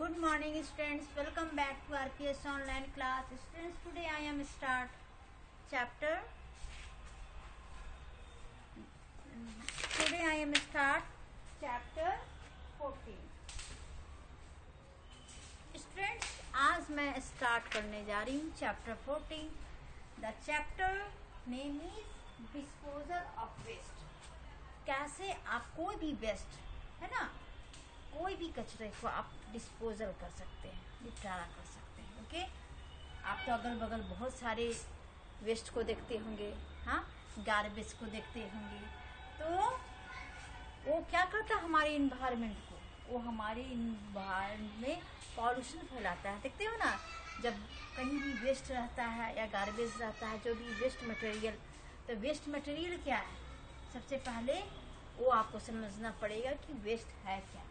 Good morning students, welcome back to RPS online class. Students, today I am start chapter today I am start chapter 14. Students, आज मैं start करने जा रही हूँ chapter 14. The chapter name is disposal of waste. कैसे आप कोई भी वेस्ट है ना, कोई भी कचरे को आप डिस्पोजल कर सकते हैं, निपटारा कर सकते हैं. ओके, आप तो अगल बगल बहुत सारे वेस्ट को देखते होंगे, हाँ, गार्बेज को देखते होंगे. तो वो क्या करता है हमारे इन्वायरमेंट को, वो हमारे इन्वायरमेंट में पॉल्यूशन फैलाता है. देखते हो ना, जब कहीं भी वेस्ट रहता है या गार्बेज रहता है, जो भी वेस्ट मटेरियल, तो वेस्ट मटेरियल क्या है, सबसे पहले वो आपको समझना पड़ेगा कि वेस्ट है क्या.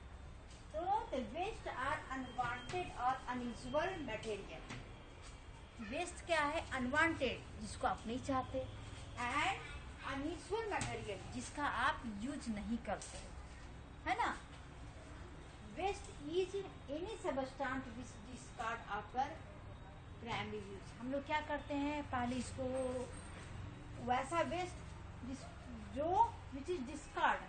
तो the waste are unwanted और unusual material. वेस्ट क्या है? अनवांटेड, जिसको आप नहीं चाहते, एंड अनयूजुअल मटेरियल, जिसका आप यूज नहीं करते, है ना. Waste is any substance which discard after primary use. हम लोग क्या करते हैं, पहले इसको वैसा वेस्ट जो विच इज डिस्कार्ड,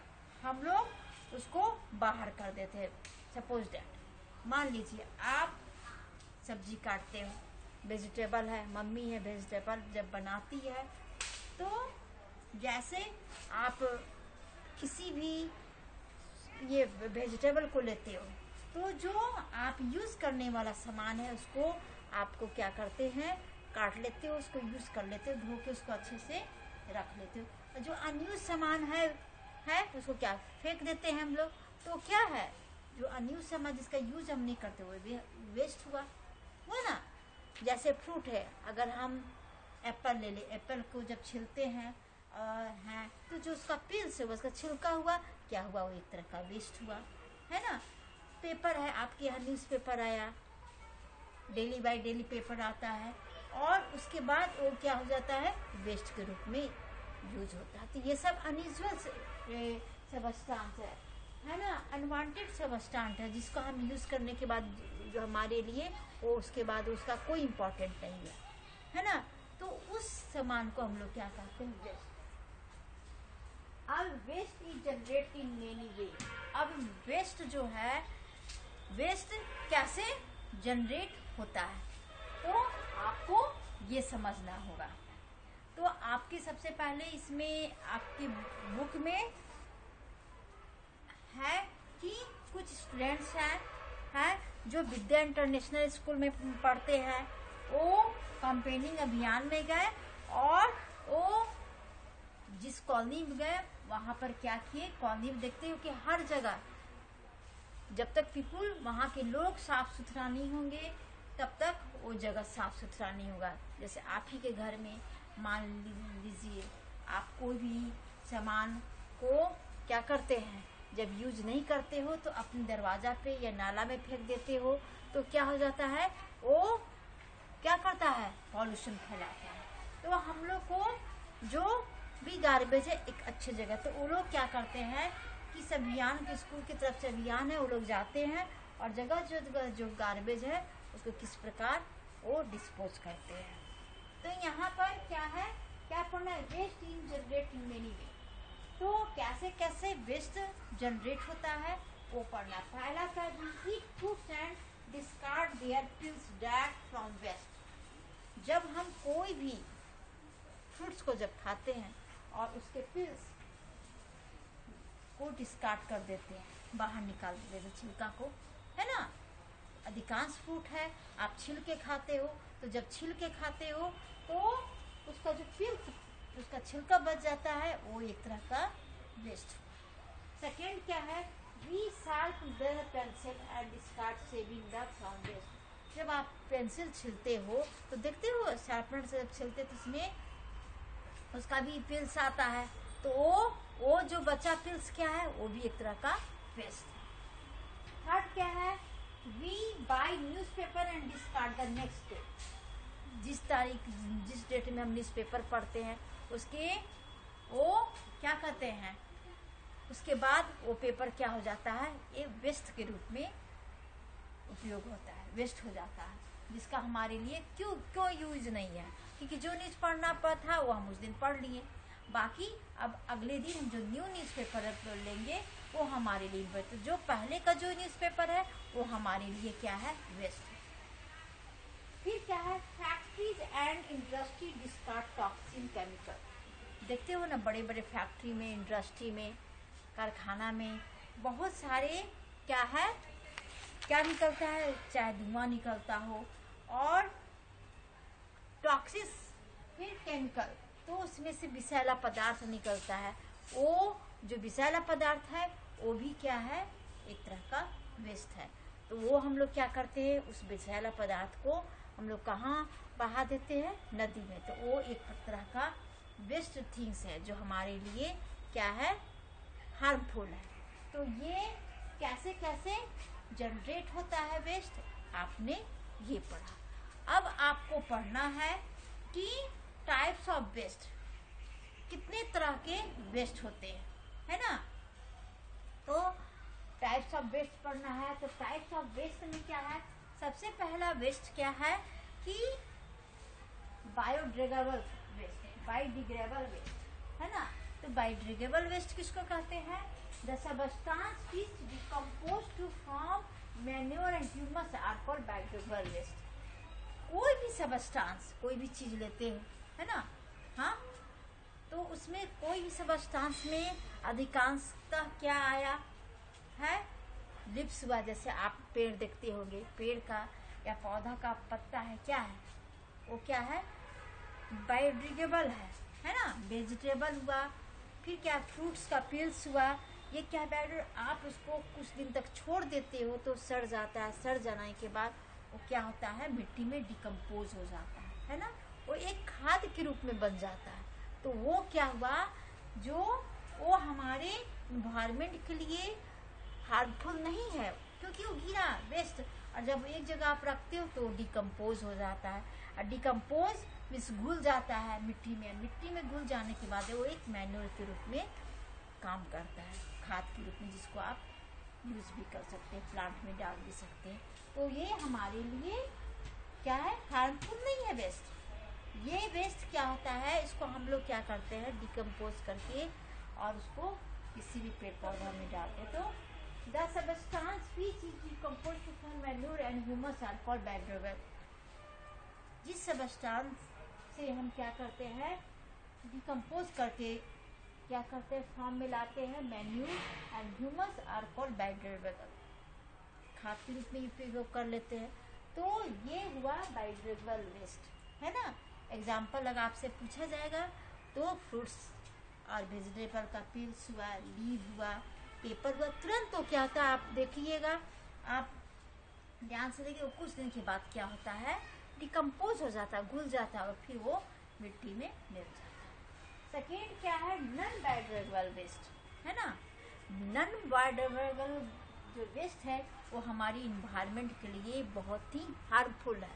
हम लोग उसको बाहर कर देते हैं. सपोज डैट, मान लीजिए आप सब्जी काटते हो, वेजिटेबल है, मम्मी है वेजिटेबल जब बनाती है, तो जैसे आप किसी भी ये वेजिटेबल को लेते हो, तो जो आप यूज करने वाला सामान है उसको आपको क्या करते हैं, काट लेते हो, उसको यूज कर लेते हो, धो के उसको अच्छे से रख लेते हो. और जो अनयूज सामान है उसको क्या फेंक देते हैं हम लोग. तो क्या है, जो अनयूज सामान जिसका यूज हम नहीं करते हुए भी वेस्ट हुआ ना. जैसे फ्रूट है, अगर हम एप्पल ले ले, एप्पल को जब छिलते हैं तो जो उसका पील्स है, उसका छिलका हुआ, क्या हुआ, वो एक तरह का वेस्ट हुआ, है ना. पेपर है, आपके यहाँ न्यूज पेपर आया, डेली बाय डेली पेपर आता है, और उसके बाद वो क्या हो जाता है, वेस्ट के रूप में यूज होता है. तो ये सब अनयूजुअल सबस्टेंस है ना, अनवांटेड सबस्टेंस है, जिसको हम यूज करने के बाद जो हमारे लिए वो उसके बाद उसका कोई इम्पोर्टेंट नहीं है ना. तो उस सामान को हम लोग क्या कहते हैं, वेस्ट. अब waste is generate in many way. अब वेस्ट जो है, वेस्ट कैसे जनरेट होता है, तो आपको ये समझना होगा. तो आपके सबसे पहले इसमें आपकी बुक में है कि कुछ स्टूडेंट्स हैं जो विद्या इंटरनेशनल स्कूल में पढ़ते हैं, वो कैंपेनिंग अभियान में गए, और वो जिस कॉलोनी में गए वहां पर क्या किए, कॉलोनी में देखते हो कि हर जगह जब तक पीपुल, वहाँ के लोग साफ सुथरा नहीं होंगे, तब तक वो जगह साफ सुथरा नहीं होगा. जैसे आप ही के घर में मान लीजिए, आप कोई भी सामान को क्या करते हैं, जब यूज नहीं करते हो तो अपने दरवाजा पे या नाला में फेंक देते हो, तो क्या हो जाता है, वो क्या करता है, पॉल्यूशन फैलाता है. तो हम लोग को जो भी गार्बेज है एक अच्छी जगह, तो वो लोग क्या करते हैं कि इस अभियान के स्कूल की तरफ से अभियान है, वो लोग जाते हैं और जगह जो गार्बेज है उसको किस प्रकार वो डिस्पोज करते हैं. तो यहाँ पर क्या है, क्या पढ़ना है, waste in generate in many way. तो कैसे कैसे वेस्ट जनरेट होता है वो पढ़ना. पहला था eat fruits and discard their peels direct from waste. जब हम कोई भी फ्रूट्स को जब खाते हैं और उसके पिल्स को डिस्कार्ड कर देते हैं, बाहर निकाल देते हैं छिलका को, है ना. अधिकांश फ्रूट है आप छिल के खाते हो, तो जब छिल के खाते हो तो उसका जो पिल्स, उसका छिलका बच जाता है, वो एक तरह का वेस्ट. सेकेंड क्या है, we sharp the pencil and discard shaving the from waste. जब आप पेंसिल छिलते हो तो देखते हो शार्पनर से जब छिलते तो उसमें उसका भी पिल्स आता है, तो वो जो बचा पिल्स क्या है, वो भी एक तरह का वेस्ट है. थर्ड क्या है, we buy newspaper and discard the next day. जिस डेट में हम न्यूज़पेपर पढ़ते हैं उसके वो क्या कहते हैं, उसके बाद वो पेपर क्या हो जाता है, एक वेस्ट के रूप में उपयोग होता है, वेस्ट हो जाता है, जिसका हमारे लिए क्यों यूज नहीं है, क्योंकि जो न्यूज़ पढ़ना था वो हम उस दिन पढ़ लिए, बाकी अब अगले दिन हम जो न्यू न्यूज़पेपर लेंगे वो हमारे लिए बेस्ट। जो पहले का जो न्यूज़पेपर है वो हमारे लिए क्या है, वेस्ट है। फिर क्या है, factories and industry discard toxin chemical. देखते हो ना, बड़े बड़े फैक्ट्री में, इंडस्ट्री में, कारखाना में बहुत सारे क्या निकलता है, चाहे धुआं निकलता हो और टॉक्सिस, फिर केमिकल, तो उसमें से विषैला पदार्थ निकलता है। वो जो विषैला पदार्थ है वो भी क्या है, एक तरह का वेस्ट है। तो वो हम लोग क्या करते हैं, उस विषैला पदार्थ को हम लोग कहाँ बहा देते हैं, नदी में। तो वो एक तरह का वेस्ट थिंग्स है जो हमारे लिए क्या है, हार्मफुल है। तो ये कैसे कैसे जनरेट होता है वेस्ट, आपने ये पढ़ा। अब आपको पढ़ना है कि टाइप्स ऑफ वेस्ट, कितने तरह के वेस्ट होते हैं, है ना। तो टाइप्स ऑफ वेस्ट पढ़ना है। तो टाइप्स ऑफ वेस्ट में क्या है, सबसे पहला वेस्ट क्या है कि बायोडिग्रेडेबल वेस्ट, है ना। तो बायोडिग्रेडेबल वेस्ट किसको कहते हैं, the substance which decompose to form manure and humus are called biodegradable waste. कोई भी सबस्टांस, कोई भी चीज लेते हैं, है ना, हाँ, तो उसमें कोई भी सबस्टांस में अधिकांशतः क्या आया है, लिप्स हुआ। जैसे आप पेड़ देखते होंगे, पेड़ का या पौधा का पत्ता है, क्या है वो, क्या है, बायोडिग्रेडेबल है ना। वेजिटेबल हुआ, फिर क्या, फ्रूट्स का पील्स हुआ, ये क्या आप उसको कुछ दिन तक छोड़ देते हो तो सड़ जाता है, सड़ जाने के बाद वो क्या होता है, मिट्टी में डिकम्पोज हो जाता है ना, वो एक खाद के रूप में बन जाता है। तो वो क्या हुआ, जो वो हमारे इन्वायरमेंट के लिए हार्मफुल नहीं है, क्योंकि वो गिरा वेस्ट, और जब एक जगह आप रखते हो तो डिकम्पोज हो जाता है, और डिकम्पोज मीन्स घुल जाता है मिट्टी में घुल जाने के बाद वो एक मैन्योर के रूप में काम करता है, खाद के रूप में, जिसको आप यूज भी कर सकते हैं, प्लांट में डाल भी सकते हैं। तो ये हमारे लिए क्या है, हार्मफुल नहीं है वेस्ट। ये वेस्ट क्या होता है, इसको हम लोग क्या करते हैं, डिकम्पोज करके और उसको किसी भी पेड़ पौधा में डालते। तो the substance which is decomposed to form manure and humus are called biodegradable. जिस सबस्टांस से हम क्या करते हैं, डिकम्पोज करके क्या करते हैं, फॉर्म में लाते हैं, manure and humus are called biodegradable, खाद के रूप में उपयोग कर लेते हैं। तो ये हुआ बायोडिग्रेडेबल वेस्ट, है ना। एग्जाम्पल अगर आपसे पूछा जाएगा तो फ्रूट्स और वेजिटेबल का पील्स हुआ, लीव हुआ, पेपर हुआ, तुरंत तो क्या होता है, आप देखिएगा, आप ध्यान से देखिए, कुछ दिन के बाद क्या होता है, डिकम्पोज हो जाता है, घुल जाता है और फिर वो मिट्टी में मिल जाता है। सेकेंड क्या है, नॉन बायोडिग्रेडेबल वेस्ट, है ना। नॉन बायोडिग्रेडेबल जो वेस्ट है वो हमारी इन्वायरमेंट के लिए बहुत ही हार्मफुल है।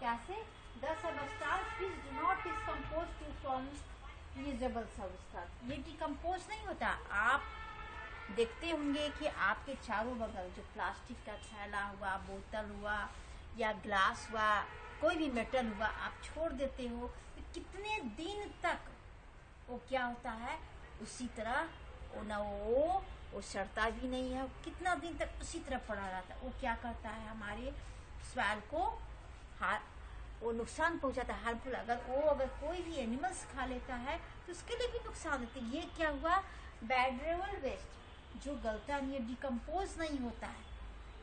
कैसे, the substance which do not decompose to form usable substance. ये डिकम्पोज नहीं होता। आप देखते होंगे कि आपके चारों बगल जो प्लास्टिक का थैला हुआ, बोतल हुआ या ग्लास हुआ, कोई भी मेटल हुआ, आप छोड़ देते हो तो कितने दिन तक वो क्या होता है, उसी तरह वो सड़ता भी नहीं है, कितना दिन तक उसी तरह पड़ा रहता है। वो क्या करता है, हमारे सॉइल को वो नुकसान पहुंचाता है, हार्मफुल। अगर कोई भी एनिमल्स खा लेता है तो उसके लिए भी नुकसान होता है। ये क्या हुआ, बायोडिग्रेडेबल वेस्ट जो गलता नहीं है, डिकम्पोज नहीं होता है,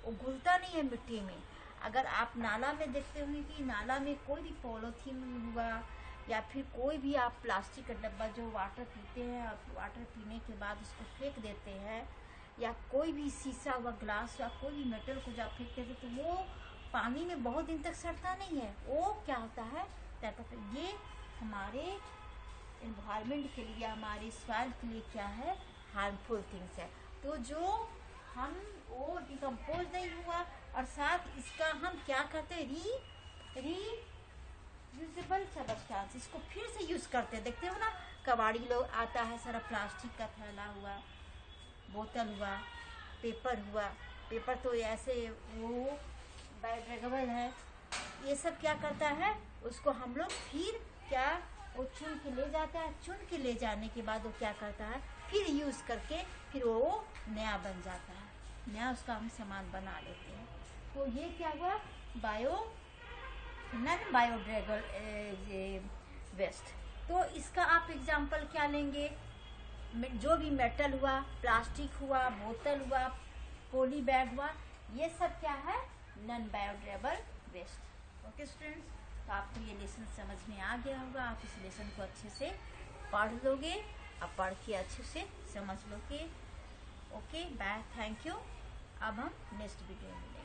वो घुलता नहीं है मिट्टी में। अगर आप नाला में देखते होंगे कि नाला में कोई भी पॉलीथीन हुआ या फिर कोई भी आप प्लास्टिक का डब्बा जो वाटर पीते हैं और वाटर पीने के बाद उसको फेंक देते हैं, या कोई भी शीशा हुआ, ग्लास हुआ, कोई भी मेटल को जब फेंक देते तो वो पानी में बहुत दिन तक सड़ता नहीं है, वो क्या होता है, ये हमारे इन्वायरमेंट के लिए, हमारे सॉइल के लिए क्या है, हार्मफुल थिंग्स है। तो जो हम वो डिकम्पोज नहीं हुआ और साथ इसका हम क्या करते हैं, यूजेबल सबस्टांस, इसको फिर से यूज करते हैं। देखते हो ना, कबाड़ी लोग आता है, सारा प्लास्टिक का थैला हुआ, बोतल हुआ, पेपर हुआ, पेपर तो ऐसे वो बायोडिग्रेडेबल है, ये सब क्या करता है, उसको हम लोग फिर क्या वो चुन के ले जाता है। चुन के ले जाने के बाद वो क्या करता है, फिर यूज़ करके फिर वो नया बन जाता है, नया उसका हम सामान बना लेते हैं। तो ये क्या हुआ, नॉन बायोडिग्रेडेबल वेस्ट। तो इसका आप एग्जांपल क्या लेंगे, जो भी मेटल हुआ, प्लास्टिक हुआ, बोतल हुआ, पॉली बैग हुआ, ये सब क्या है, non biodegradable waste. Okay students, तो आपको ये लेसन समझ में आ गया होगा। आप इस लेसन को अच्छे से पढ़ लोगे, आप पढ़ के अच्छे से समझ लोगे। Okay bye, thank you. अब हम नेक्स्ट वीडियो में